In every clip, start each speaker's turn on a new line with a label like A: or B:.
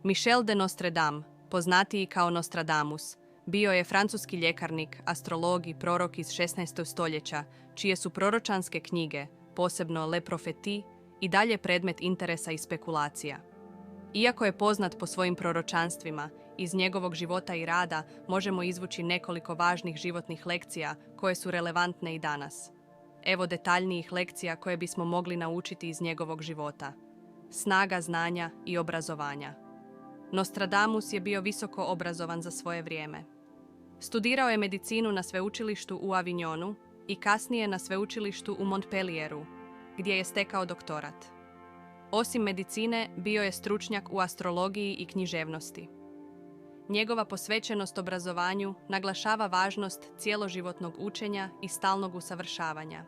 A: Michel de Nostredame, poznatiji kao Nostradamus, bio je francuski ljekarnik, astrolog i prorok iz 16. stoljeća, čije su proročanske knjige, posebno Le Prophétie, i dalje predmet interesa i spekulacija. Iako je poznat po svojim proročanstvima, iz njegovog života i rada možemo izvući nekoliko važnih životnih lekcija koje su relevantne i danas. Evo detaljnijih lekcija koje bismo mogli naučiti iz njegovog života. Snaga znanja i obrazovanja. Nostradamus je bio visoko obrazovan za svoje vrijeme. Studirao je medicinu na sveučilištu u Avignonu i kasnije na sveučilištu u Montpellieru, gdje je stekao doktorat. Osim medicine, bio je stručnjak u astrologiji i književnosti. Njegova posvećenost obrazovanju naglašava važnost cjeloživotnog učenja i stalnog usavršavanja.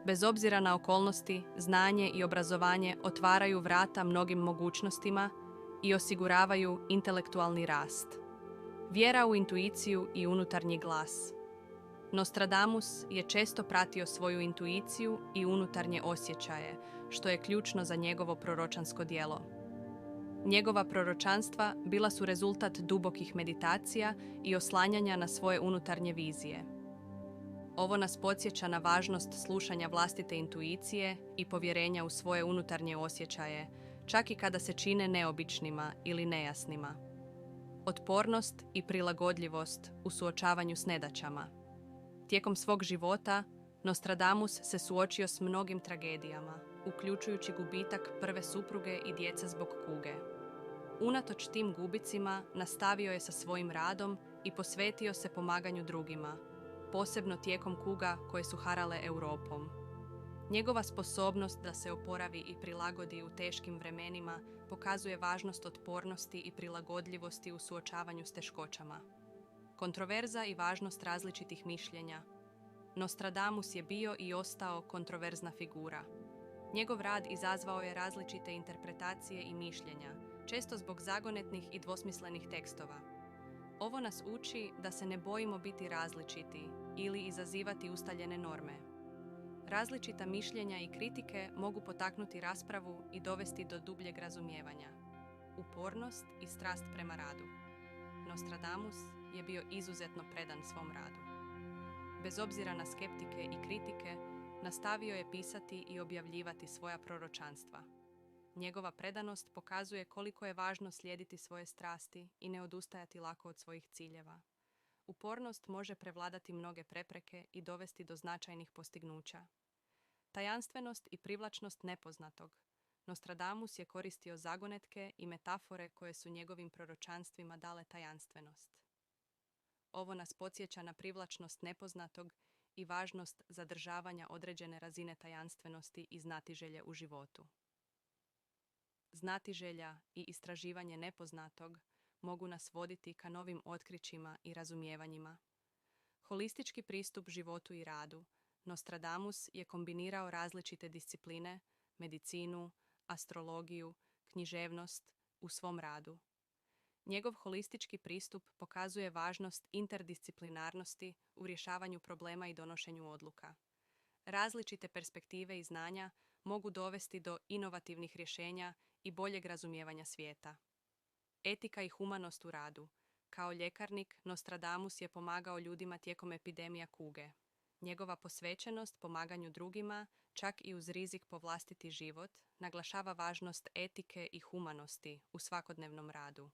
A: Bez obzira na okolnosti, znanje i obrazovanje otvaraju vrata mnogim mogućnostima i osiguravaju intelektualni rast. Vjera u intuiciju i unutarnji glas. Nostradamus je često pratio svoju intuiciju i unutarnje osjećaje, što je ključno za njegovo proročansko djelo. Njegova proročanstva bila su rezultat dubokih meditacija i oslanjanja na svoje unutarnje vizije. Ovo nas podsjeća na važnost slušanja vlastite intuicije i povjerenja u svoje unutarnje osjećaje, čak i kada se čine neobičnima ili nejasnima. Otpornost i prilagodljivost u suočavanju s nedaćama. Tijekom svog života, Nostradamus se suočio s mnogim tragedijama, uključujući gubitak prve supruge i djece zbog kuge. Unatoč tim gubicima, nastavio je sa svojim radom i posvetio se pomaganju drugima, posebno tijekom kuga koje su harale Europom. Njegova sposobnost da se oporavi i prilagodi u teškim vremenima pokazuje važnost otpornosti i prilagodljivosti u suočavanju s teškoćama. Kontroverza i važnost različitih mišljenja. Nostradamus je bio i ostao kontroverzna figura. Njegov rad izazvao je različite interpretacije i mišljenja, često zbog zagonetnih i dvosmislenih tekstova. Ovo nas uči da se ne bojimo biti različiti ili izazivati ustaljene norme. Različita mišljenja i kritike mogu potaknuti raspravu i dovesti do dubljeg razumijevanja. Upornost i strast prema radu. Nostradamus je bio izuzetno predan svom radu. Bez obzira na skeptike i kritike, nastavio je pisati i objavljivati svoja proročanstva. Njegova predanost pokazuje koliko je važno slijediti svoje strasti i ne odustajati lako od svojih ciljeva. Upornost može prevladati mnoge prepreke i dovesti do značajnih postignuća. Tajanstvenost i privlačnost nepoznatog. Nostradamus je koristio zagonetke i metafore koje su njegovim proročanstvima dale tajanstvenost. Ovo nas podsjeća na privlačnost nepoznatog i važnost zadržavanja određene razine tajanstvenosti i znatiželje u životu. Znatiželja i istraživanje nepoznatog mogu nas voditi ka novim otkrićima i razumijevanjima. Holistički pristup životu i radu. Nostradamus je kombinirao različite discipline, medicinu, astrologiju, književnost u svom radu. Njegov holistički pristup pokazuje važnost interdisciplinarnosti u rješavanju problema i donošenju odluka. Različite perspektive i znanja mogu dovesti do inovativnih rješenja i boljeg razumijevanja svijeta. Etika i humanost u radu. Kao ljekarnik, Nostradamus je pomagao ljudima tijekom epidemija kuge. Njegova posvećenost pomaganju drugima, čak i uz rizik po vlastiti život, naglašava važnost etike i humanosti u svakodnevnom radu.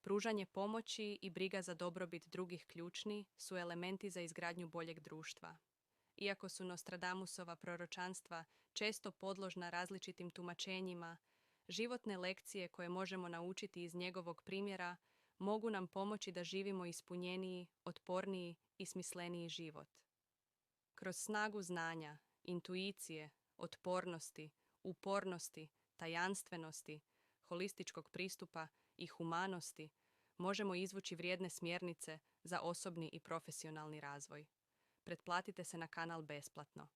A: Pružanje pomoći i briga za dobrobit drugih ključni su elementi za izgradnju boljeg društva. Iako su Nostradamusova proročanstva često podložna različitim tumačenjima, životne lekcije koje možemo naučiti iz njegovog primjera mogu nam pomoći da živimo ispunjeniji, otporniji i smisleniji život. Kroz snagu znanja, intuicije, otpornosti, upornosti, tajanstvenosti, holističkog pristupa i humanosti možemo izvući vrijedne smjernice za osobni i profesionalni razvoj. Pretplatite se na kanal besplatno.